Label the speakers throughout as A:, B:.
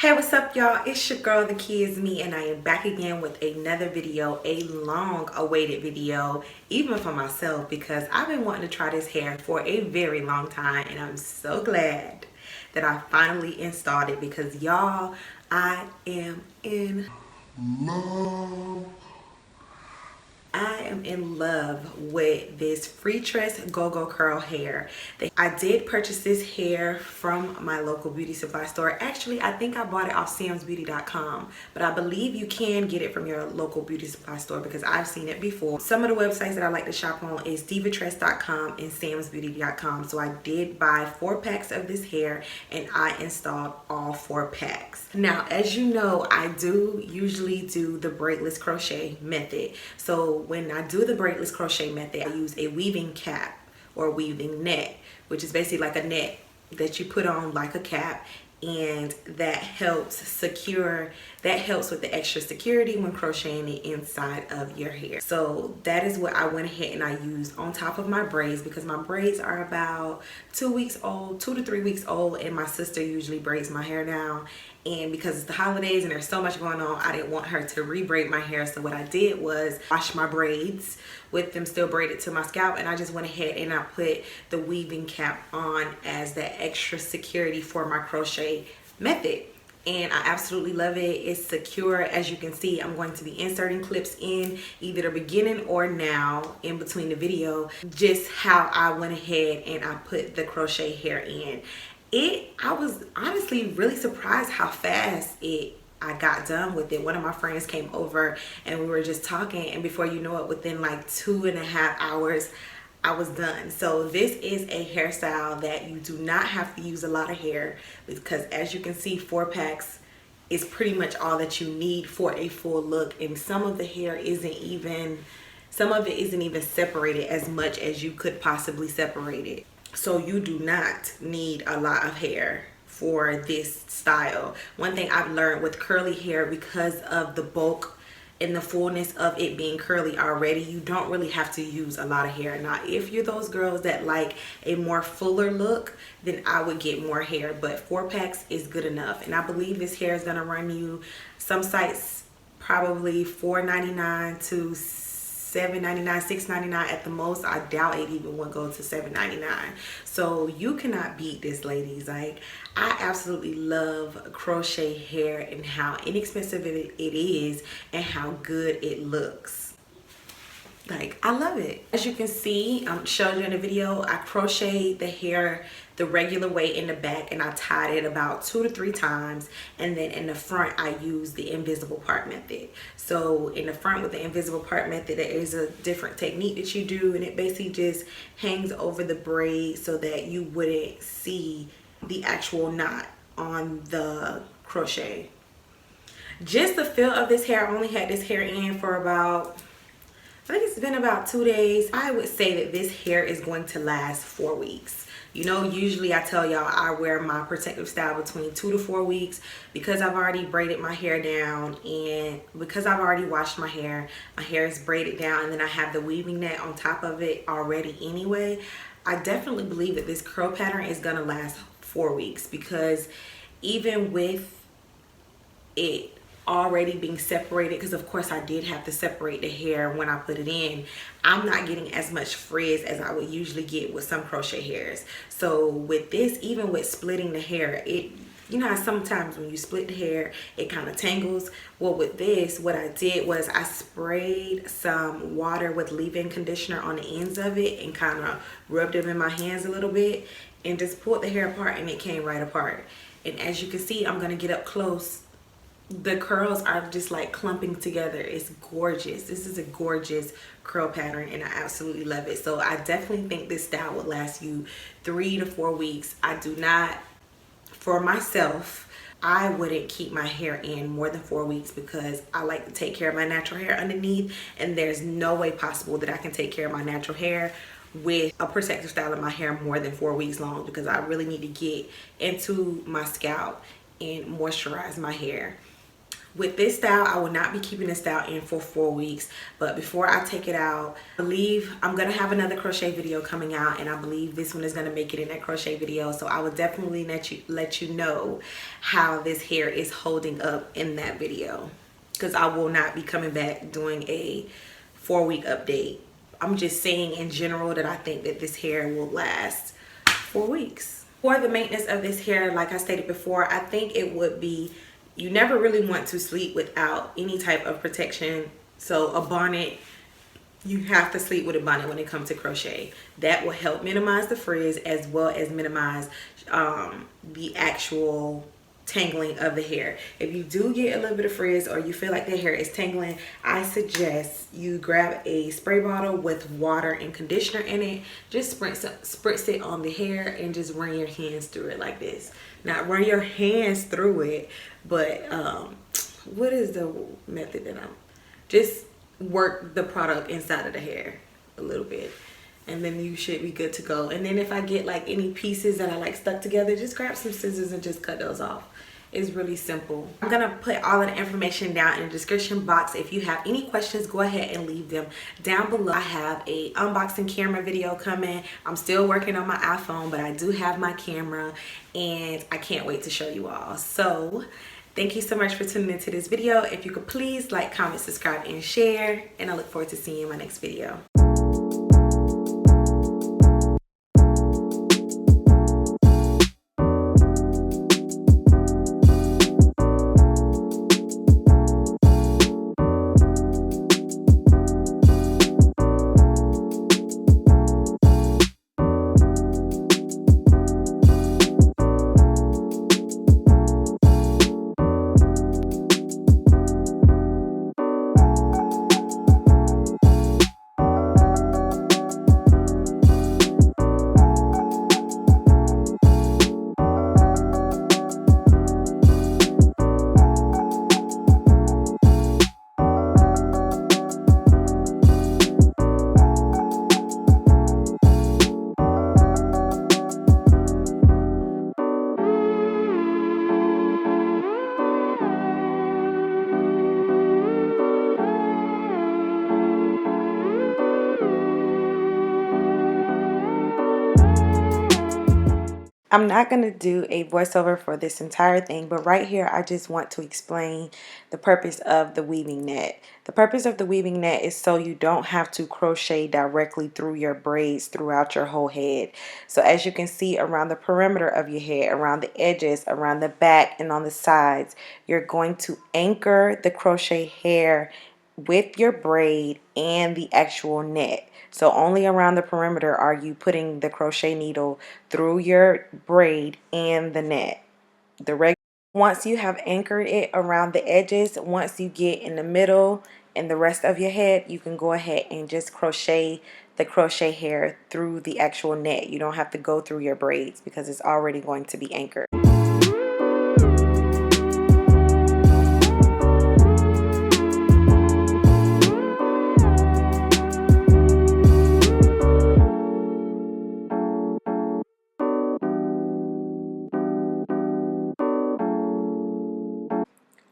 A: Hey, what's up, y'all? It's your girl, TheKeyisME, and I am back again with another video, a long awaited video, even for myself, because I've been wanting to try this hair for a very long time, and I'm so glad that I finally installed it because, y'all, I am in love. I am in love with this Freetress Gogo curl hair. I did purchase this hair from my local beauty supply store. Actually, I think I bought it off samsbeauty.com, but I believe you can get it from your local beauty supply store because I've seen it before. Some of the websites that I like to shop on is divatress.com and samsbeauty.com. So I did buy 4 packs of this hair and I installed all 4 packs. Now, as you know, I do usually do the braidless crochet method. So when I do the braidless crochet method, I use a weaving cap or weaving net, which is basically like a net that you put on like a cap, and that helps with the extra security when crocheting it inside of your hair. So that is what I went ahead and I used on top of my braids, because my braids are about 2 weeks old, 2 to 3 weeks old, and my sister usually braids my hair now. And because it's the holidays and there's so much going on, I didn't want her to re-braid my hair. So what I did was wash my braids with them still braided to my scalp, and I just went ahead and I put the weaving cap on as that extra security for my crochet method. And I absolutely love it. It's secure. As you can see, I'm going to be inserting clips in either the beginning or now in between the video, just how I went ahead and I put the crochet hair in. I was honestly really surprised how fast I got done with it. One of my friends came over and we were just talking, and before you know it, within like 2.5 hours, I was done. So this is a hairstyle that you do not have to use a lot of hair, because as you can see, 4 packs is pretty much all that you need for a full look. And some of the hair isn't even separated as much as you could possibly separate it. So you do not need a lot of hair for this style. One thing I've learned with curly hair, because of the bulk and the fullness of it being curly already, you don't really have to use a lot of hair. Now, if you're those girls that like a more fuller look, then I would get more hair, but 4 packs is good enough. And I believe this hair is gonna run you, some sites probably $4.99 to $7.99, $6.99 at the most. I doubt it even would go to $7.99. So you cannot beat this, ladies. Like, I absolutely love crochet hair and how inexpensive it is and how good it looks. Like, I love it. As you can see, I'm showing you in the video, I crocheted the hair the regular way in the back, and I tied it about 2 to 3 times, and then in the front I used the invisible part method. So in the front with the invisible part method, there is a different technique that you do, and it basically just hangs over the braid so that you wouldn't see the actual knot on the crochet. Just the feel of this hair, I only had this hair in for about, I think it's been about 2 days. I would say that this hair is going to last 4 weeks. You know, usually I tell y'all I wear my protective style between 2 to 4 weeks, because I've already braided my hair down, and because I've already washed my hair is braided down, and then I have the weaving net on top of it already anyway. I definitely believe that this curl pattern is gonna last 4 weeks, because even with it already being separated, because of course I did have to separate the hair when I put it in, I'm not getting as much frizz as I would usually get with some crochet hairs. So with this, even with splitting the hair, you know how sometimes when you split the hair it kind of tangles? Well, with this, what I did was I sprayed some water with leave-in conditioner on the ends of it and kind of rubbed them in my hands a little bit and just pulled the hair apart, and it came right apart. And as you can see, I'm gonna get up close. The curls are just like clumping together. It's gorgeous. This is a gorgeous curl pattern, and I absolutely love it. So I definitely think this style will last you 3 to 4 weeks. I do not, for myself, I wouldn't keep my hair in more than 4 weeks, because I like to take care of my natural hair underneath, and there's no way possible that I can take care of my natural hair with a protective style of my hair more than 4 weeks long, because I really need to get into my scalp and moisturize my hair. With this style, I will not be keeping this style in for 4 weeks, but before I take it out, I believe I'm gonna have another crochet video coming out, and I believe this one is gonna make it in that crochet video. So I will definitely let you know how this hair is holding up in that video, because I will not be coming back doing a 4-week update. I'm just saying in general that I think that this hair will last 4 weeks. For the maintenance of this hair, like I stated before, I think it would be, you never really want to sleep without any type of protection. So a bonnet, you have to sleep with a bonnet when it comes to crochet. That will help minimize the frizz as well as minimize the actual tangling of the hair. If you do get a little bit of frizz or you feel like the hair is tangling, I suggest you grab a spray bottle with water and conditioner in it. Just spritz it on the hair and just run your hands through it like this. Not run your hands through it, but what is the method that I'm just work the product inside of the hair a little bit, and then you should be good to go. And then if I get like any pieces that I like stuck together, just grab some scissors and just cut those off. It's really simple. I'm gonna put all of the information down in the description box. If you have any questions, go ahead and leave them down below. I have a unboxing camera video coming. I'm still working on my iPhone, but I do have my camera, and I can't wait to show you all. So thank you so much for tuning into this video. If you could please like, comment, subscribe, and share, and I look forward to seeing you in my next video. I'm not going to do a voiceover for this entire thing, but right here I just want to explain the purpose of the weaving net. The purpose of the weaving net is so you don't have to crochet directly through your braids throughout your whole head. So as you can see, around the perimeter of your head, around the edges, around the back, and on the sides, you're going to anchor the crochet hair with your braid and the actual net. So only around the perimeter are you putting the crochet needle through your braid and the net. Once you have anchored it around the edges, once you get in the middle and the rest of your head, you can go ahead and just crochet the crochet hair through the actual net. You don't have to go through your braids because it's already going to be anchored.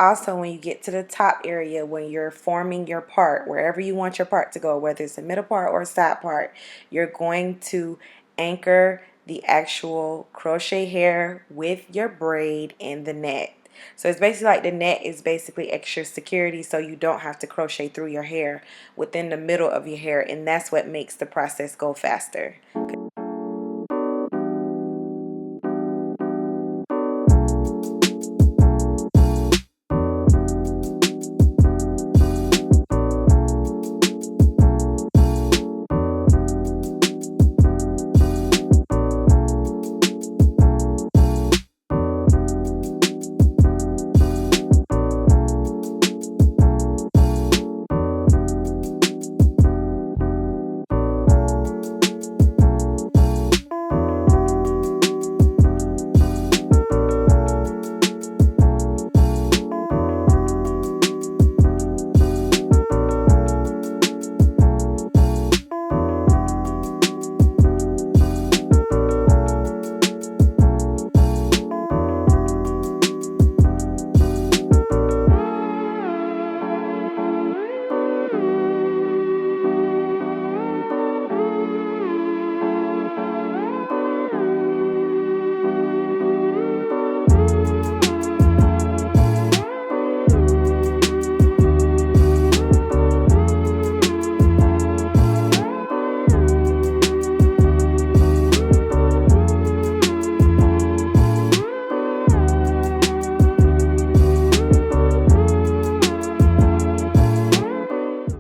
A: Also, when you get to the top area, when you're forming your part, wherever you want your part to go, whether it's a middle part or a side part, you're going to anchor the actual crochet hair with your braid and the net. So it's basically like the net is basically extra security, so you don't have to crochet through your hair within the middle of your hair, and that's what makes the process go faster.